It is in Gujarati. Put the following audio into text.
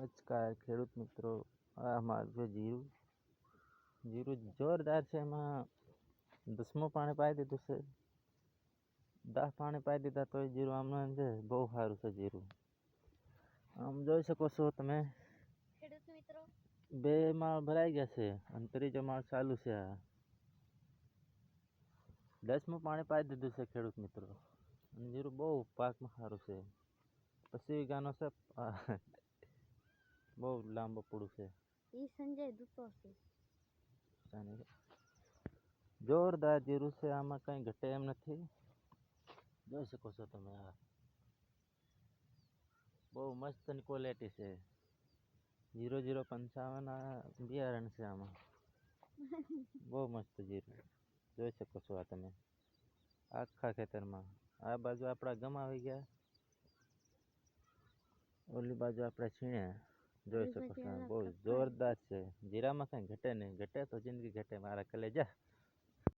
નમસ્કાર ખેડૂત મિત્રો, આ મારું જીરું જીરું જોરદાર છે. એમાં 10મું પાણી પાઈ દીધું છે. 10 પાણી પાઈ દીધા તોય જીરું આમનું એમ છે. બહુ સારું છે જીરું. આમ જોઈ શકો છો તમે, ખેડૂત મિત્રો 2 માળ ભરાઈ ગયા છે અને 3જો માળ ચાલુ છે. આ 10મું પાણી પાઈ દીધું છે ખેડૂત મિત્રો. અને જીરું બહુ પાકમાં સારું છે. 25 વીઘાનો છે. બહુ લાંબો પૂડું છે. ઈ સંજય દૂતો છે. જોરદાર જીરું છે. આમાં કંઈ ઘટે એમ નથી. જોઈ શકો છો તમે. આ બહુ મસ્ત ક્વોલિટી છે. 0055 બિયારણ છે આમાં. બહુ મસ્ત જીરું જોઈ શકો છો. આ તમે આખા ખેતરમાં આ બાજુ આપણા ગમ આવી ગયા, ઓલી બાજુ આપણે છીણ્યા. જોઈ શકો છો. બહુ જોરદાર છે. જીરામાં કંઈ ઘટે નહીં. ઘટે તો જિંદગી ઘટે મારા કલેજા.